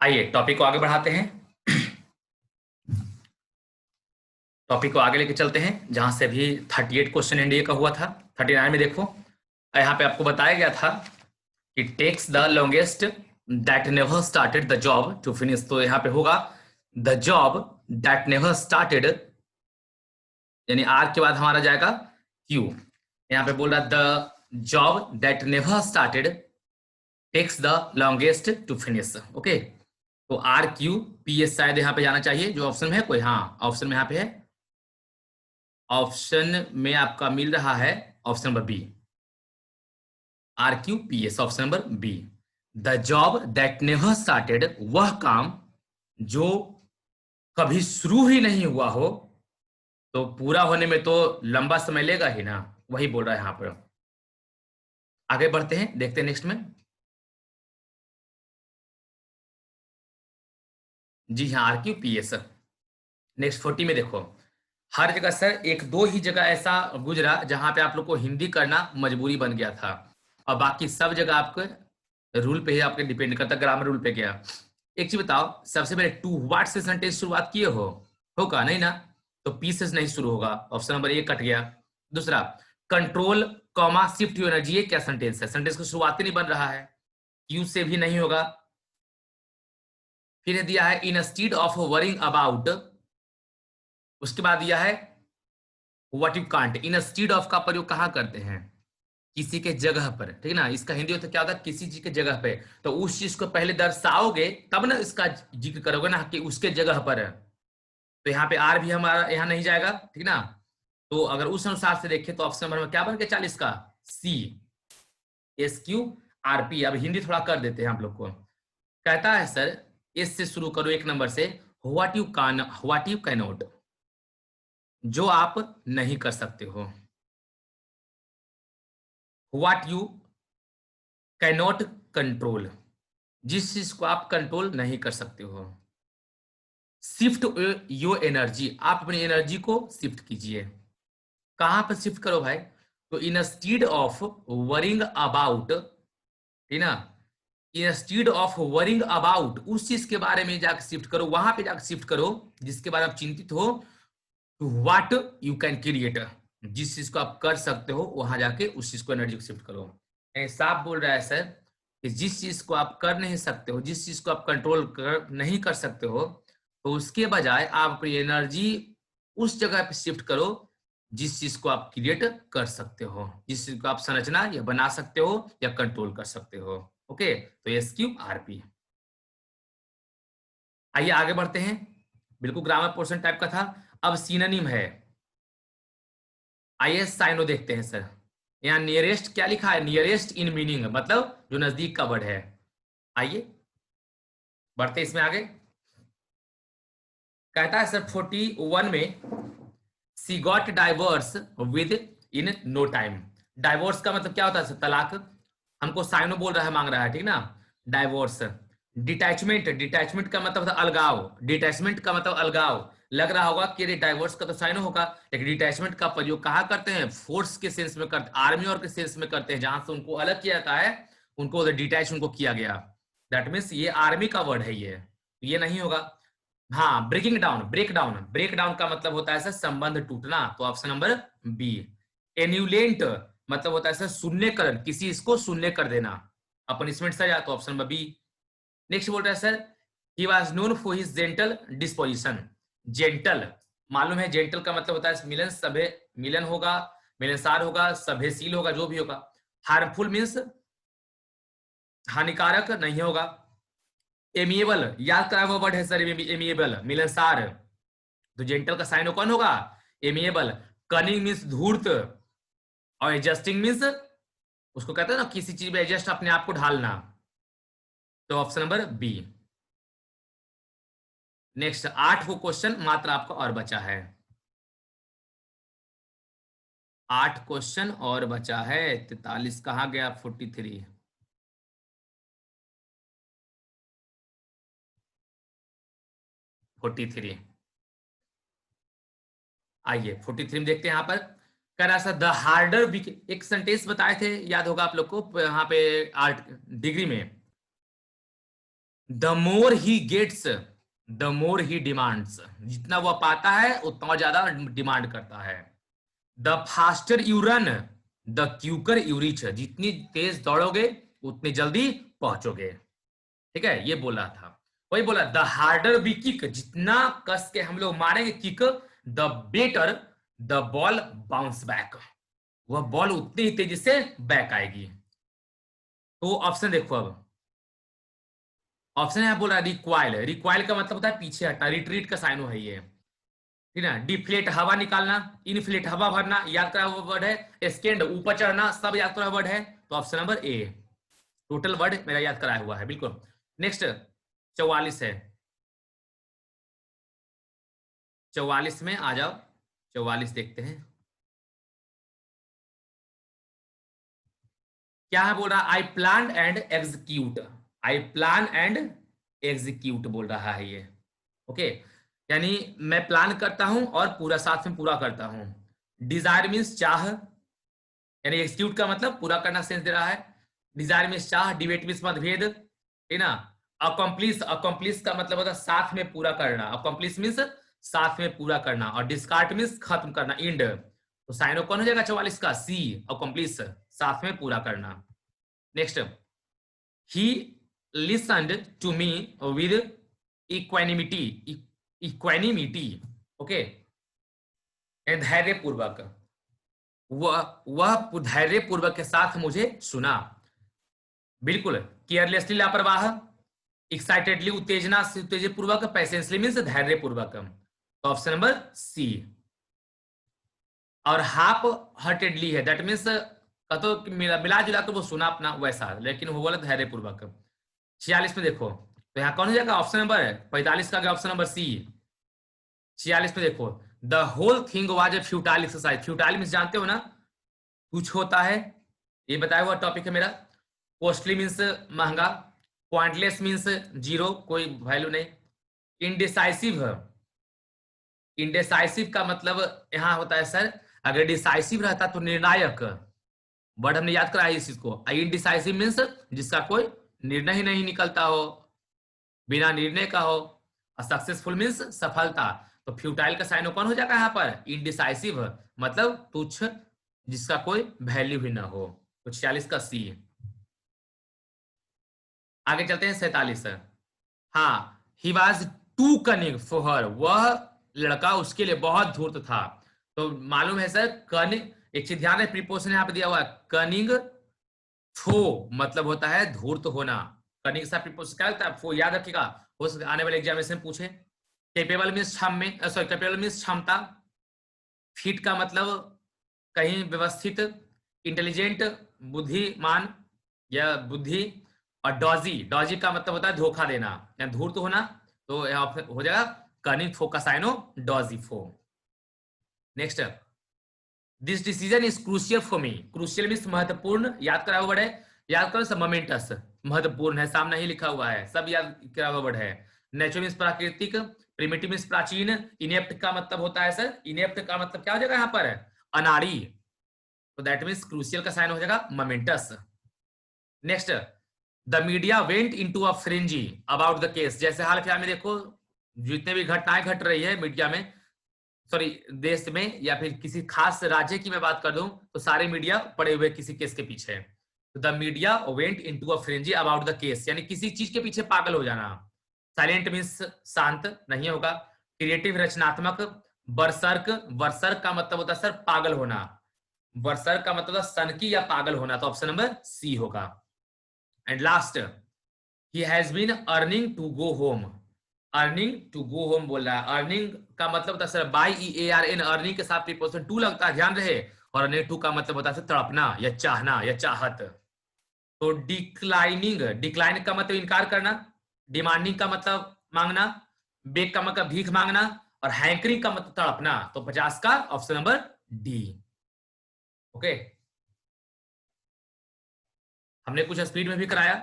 आइए टॉपिक को आगे बढ़ाते हैं। टॉपिक को आगे लेके चलते हैं जहां से अभी 38 क्वेश्चन एनडीए का हुआ था। 39 में देखो, यहाँ पे आपको बताया गया था कि takes the longest that never started the job to finish. तो यहाँ पे होगा the job that never started, यानी आर के बाद हमारा जाएगा क्यू। यहाँ पे बोल रहा the job that never started takes the longest to finish. Okay, तो आर क्यू पी एस शायद यहाँ पे जाना चाहिए। जो ऑप्शन में है कोई, हाँ ऑप्शन में यहाँ पे है, ऑप्शन में आपका मिल रहा है option number B, R Q P S, option number B. The job that never started, वह काम जो कभी शुरू ही नहीं हुआ हो, तो पूरा होने में तो लंबा समय लेगा ही ना, वही बोल रहा है यहां पर। आगे बढ़ते हैं, देखते हैं नेक्स्ट में। जी हाँ, R Q P S. Next 40 में देखो, हर जगह सर एक दो ही जगह ऐसा गुजरा जहां पे आप लोग को हिंदी करना मजबूरी बन गया था, और बाकी सब जगह आपके रूल पे ही आपके डिपेंड करता, ग्रामर रूल पे गया। एक चीज बताओ, सबसे पहले टू व्हाट से सेंटेंस शुरुआत किए हो, होगा नहीं ना, तो पी से नहीं शुरू होगा, ऑप्शन नंबर ए कट गया। दूसरा, control comma shift to energy, ये क्या सेंटेंस है, सेंटेंस को शुरुआती नहीं बन रहा है, क्यू से भी नहीं होगा। फिर दिया है इंस्टीड ऑफ वरिंग अबाउट, उसके बाद दिया है what you can't. Instead of का प्रयोग कहाँ करते हैं, किसी के जगह पर, ठीक है ना, इसका हिंदी होता क्या होता है, किसी चीज के जगह पे, तो उस चीज को पहले दर्शाओगे तब ना इसका जिक्र करोगे ना कि उसके जगह पर है। तो यहाँ पे आर भी हमारा यहाँ नहीं जाएगा, ठीक ना। तो अगर उस अनुसार से देखें तो ऑप्शन नंबर में क्या बन गया 40 का, सी, एस क्यू आर पी। अब हिंदी थोड़ा कर देते हैं आप लोग को। कहता है सर, एस से शुरू करो, एक नंबर से, what you can, what you cannot, जो आप नहीं कर सकते हो, व्हाट यू कैनॉट कंट्रोल, जिस चीज को आप कंट्रोल नहीं कर सकते हो। शिफ्ट योर एनर्जी, आप अपनी एनर्जी को शिफ्ट कीजिए। कहां पर शिफ्ट करो भाई, तो इंस्टीड ऑफ वरिंग अबाउट, ठीक ना, इंस्टीड ऑफ वरिंग अबाउट, उस चीज के बारे में जाकर शिफ्ट करो, वहां पे जाकर शिफ्ट करो जिसके बारे में आप चिंतित हो, to what you can create, जिस चीज को आप कर सकते हो वहां जाके उस चीज को एनर्जी को शिफ्ट करो। साफ बोल रहा है सर कि जिस चीज को आप कर नहीं सकते हो, जिस चीज को आप कंट्रोल कर नहीं कर सकते हो, तो उसके बजाय आप अपनी एनर्जी उस जगह पे शिफ्ट करो जिस चीज को आप क्रिएट कर सकते हो, जिस चीज को आप संरचना या बना सकते हो या कंट्रोल कर सकते हो। ओके, तो एस क्यू आर पी। आइए आगे बढ़ते हैं, बिल्कुल ग्रामर पोर्शन टाइप का था। अब सिनोनिम है, आइए साइनो देखते हैं सर। यहाँ नियरेस्ट क्या लिखा है, नियरेस्ट इन मीनिंग, मतलब जो नजदीक का वर्ड है। आइए बढ़ते इसमें आगे। कहता है सर 41 में, she got divorced with in no time. Divorce का मतलब क्या होता है सर, तलाक। हमको साइनो बोल रहा है, मांग रहा है, ठीक ना, डाइवोर्स। डिटैचमेंट, डिटैचमेंट का मतलब था अलगाव, डिटैचमेंट का मतलब अलगाव। लग रहा होगा कि डाइवोर्स का तो साइनो होगा, लेकिन डिटैचमेंट का प्रयोग कहाँ करते हैं, फोर्स के सेंस में करते, आर्मी और के सेंस में करते हैं, जहां से उनको अलग किया जाता है, उनको डिटैच उनको किया गया। दैट मीन्स ये आर्मी का वर्ड है, ये नहीं होगा। हाँ, breaking down, break down, break down का मतलब होता है सर संबंध टूटना, तो ऑप्शन नंबर बी। एन्यूलेंट मतलब होता है सर शून्य कर, किसी इसको शून्य कर देना, पनिशमेंट सजा, तो ऑप्शन नंबर बी। नेक्स्ट बोल रहा है sir, he was known for his gentle disposition. Gentle, मालूम है जेंटल का मतलब होता है मिलन, सभ्य, मिलन होगा, मिलनसार होगा, सभ्यशील होगा, जो भी होगा। हार्मफुल मीन्स हानिकारक नहीं होगा। एमिएबल, याद करा हुआ वर्ड है सर, एमिएबल मिलनसार, तो जेंटल का साइन कौन होगा, एमिएबल। कनिंग मीन्स धूर्त, और एडजस्टिंग मीन्स उसको कहते हैं ना किसी चीज में एडजस्ट, अपने आप को ढालना, तो ऑप्शन नंबर बी। नेक्स्ट 8 को क्वेश्चन मात्र आपका और बचा है, 8 क्वेश्चन और बचा है। 43 कहाँ गया, 43, 43। आइए 43 में देखते हैं, यहाँ पर कह रहा था द हार्डर, एक सेंटेंस बताए थे, याद होगा आप लोग को यहाँ पे आर्ट डिग्री में, the more he gets the more he demands, जितना वो पाता है उतना ज्यादा डिमांड करता है। The faster you run the quicker you reach, जितनी तेज दौड़ोगे उतनी जल्दी पहुंचोगे। ठीक है, ये बोला था। वही बोला द हार्डर वी किक, जितना कस के हम लोग मारेंगे kick, the better the ball bounce back, वह बॉल उतनी ही तेजी से बैक आएगी। तो ऑप्शन देखो, अब ऑप्शन है बोला रिक्वाइल, रिक्वाइल का मतलब होता है पीछे हटना, रिट्रीट का साइन है ये। ठीक है, डिफ्लेट हवा निकालना, इनफ्लेट हवा भरना, याद करा हुआ वर्ड है। स्केंड ऊपर चढ़ना, सब याद करा वर्ड है। तो option number A, total word मेरा याद कराया हुआ है बिल्कुल। नेक्स्ट 44 है, 44 में आ जाओ, 44 देखते हैं क्या है। बोल रहा I plan and execute, I plan and execute बोल रहा है ये। ओके, यानी मैं प्लान करता हूं और पूरा साथ में पूरा करता हूं। डिजायर मीन्स चाह, यानी एग्जीक्यूट का मतलब पूरा करना सेंस दे रहा है। डिजायर मीन्स चाह, डिबेट मीन्स मतभेद, ठीक ना। अकम्प्लिश, अकम्प्लिश का मतलब होता है साथ में पूरा करना, अकम्प्लिश मीन्स साथ में पूरा करना। और डिस्कार्ड मीन्स खत्म करना, इंड। तो साइनो कौन हो जाएगा 44 का? सी, अकम्प्लिश, साथ में पूरा करना। Next, he listened to me with equanimity, equanimity, okay, धैर्य पूर्वक, वह धैर्य पूर्वक के साथ मुझे सुना। बिल्कुल, केयरलेसली लापरवाह, एक्साइटेडली उत्तेजना से उत्तेजित पूर्वक, पैसेंसली मीन्स धैर्य पूर्वक। तो ऑप्शन नंबर सी। और हाफ हार्टेडली है, दैट मीन्स तो मिला जुला कर वो सुना अपना वैसा, लेकिन वो बोला धैर्य पूर्वक। 46 में देखो, तो यहाँ कौन हो जाएगा? ऑप्शन नंबर 45 का ऑप्शन नंबर सी। 46 में देखो, the whole thing was a futile exercise. Futile means जानते हो ना, कुछ होता है, ये बताया हुआ टॉपिक है मेरा। कॉस्टली मीन्स महंगा, पॉइंटलेस मीन्स जीरो, कोई वैल्यू नहीं। इनडिसाइसिव, इनडिसाइसिव का मतलब यहाँ होता है सर, अगर डिसाइसिव रहता तो निर्णायक, वर्ड हमने याद कराया इस चीज को। इनडिसाइसिव मीन्स जिसका कोई निर्णय ही नहीं निकलता हो, बिना निर्णय का हो। सक्सेसफुल मीन्स सफलता। तो फ्यूटाइल का साइन कौन हो जाएगा यहाँ पर? इनडिसाइसिव, मतलब तुच्छ, जिसका कोई वैल्यू ही ना हो। तो 46 का सी। आगे चलते हैं 47। हाँ, he was too cunning for her, वह लड़का उसके लिए बहुत धूर्त था। तो मालूम है सर, कनिंग, एक चीज ध्यान है, प्रीपोजिशन यहाँ पे दिया हुआ है कनिंग फो, मतलब होता है धूर्त होना। कनिंग सा प्रीपोजिशन क्या होता है? फो, याद रखिएगा, हो सकता है आने वाले एग्जामिनेशन में पूछे। कैपेबल मीन्स क्षम में, सॉरी, कैपेबल मीन्स क्षमता। फिट का मतलब कहीं व्यवस्थित, इंटेलिजेंट बुद्धिमान या बुद्धि। और डॉजी, डॉजी का मतलब होता है धोखा देना या धूर्त होना। तो यहाँ हो जाएगा कनिंग फो का synonym dodgy for. Next, this decision is crucial for me, crucial means महत्वपूर्ण, याद करा हुआ वर्ड है, याद करो सब, मोमेंटस महत्वपूर्ण है, सामने ही लिखा हुआ है, सब याद करा हुआ वर्ड है। नेचुरल मीन्स प्राकृतिक, प्रिमिटिव मीन्स प्राचीन, इनेप्ट का मतलब होता है सर, इनेप्ट का मतलब क्या हो जाएगा यहाँ पर? अनाड़ी। तो दैट मीन्स क्रूशियल का साइन हो जाएगा moments. Next, the media went into a frenzy about the case, जैसे हाल फिलहाल में देखो जितने भी घटनाएं घट रही है मीडिया में, सॉरी देश में, या फिर किसी खास राज्य की मैं बात कर दूं, तो सारे मीडिया पड़े हुए किसी केस के पीछे। तो the media went into a frenzy about the case, यानी किसी चीज के पीछे पागल हो जाना। साइलेंट मीन्स शांत नहीं होगा। क्रिएटिव रचनात्मक, बरसर्क, बरसर्क का मतलब होता है सर पागल होना, बरसर्क का मतलब सनकी या पागल होना। तो ऑप्शन नंबर सी होगा। And last, he has been yearning to go home, yearning to go home बोल रहा है। अर्निंग का मतलब होता है sir by E R N, yearning के साथ प्रीपोजिशन टू लगता है, ध्यान रहे। और अर्निंग टू का मतलब होता है तड़पना या चाहना या चाहत। तो डिक्लाइनिंग, डिक्लाइन का मतलब इनकार करना, डिमांडिंग का मतलब मांगना, बेग का मतलब भीख मांगना, और हैंकरिंग का मतलब तड़पना। तो 50 का ऑप्शन नंबर डी। ओके, हमने कुछ स्पीड में भी कराया,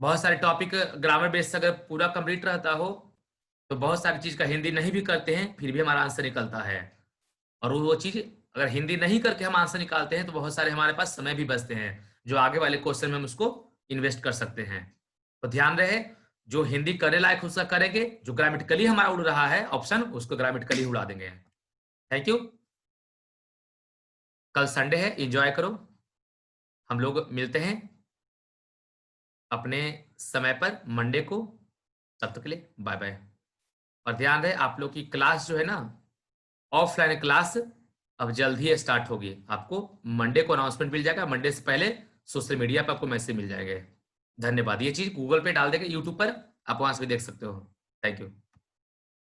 बहुत सारे टॉपिक ग्रामर बेस से अगर पूरा कंप्लीट रहता हो तो बहुत सारी चीज का हिंदी नहीं भी करते हैं फिर भी हमारा आंसर निकलता है। और वो चीज अगर हिंदी नहीं करके हम आंसर निकालते हैं तो बहुत सारे हमारे पास समय भी बचते हैं, जो आगे वाले क्वेश्चन में हम उसको इन्वेस्ट कर सकते हैं। तो ध्यान रहे, जो हिंदी करने लायक उसका करेंगे, जो ग्रामेटिकली हमारा उड़ रहा है ऑप्शन, उसको ग्रामेटिकली उड़ा देंगे। Thank you. कल संडे है, एंजॉय करो। हम लोग मिलते हैं अपने समय पर मंडे को। तब तक के लिए बाय बाय। और ध्यान रहे, आप लोग की क्लास जो है ना, ऑफलाइन क्लास अब जल्द ही स्टार्ट होगी। आपको मंडे को अनाउंसमेंट मिल जाएगा, मंडे से पहले सोशल मीडिया पर आपको मैसेज मिल जाएगा। धन्यवाद। ये चीज गूगल पे डाल देंगे, यूट्यूब पर आप वहां से भी देख सकते हो। Thank you.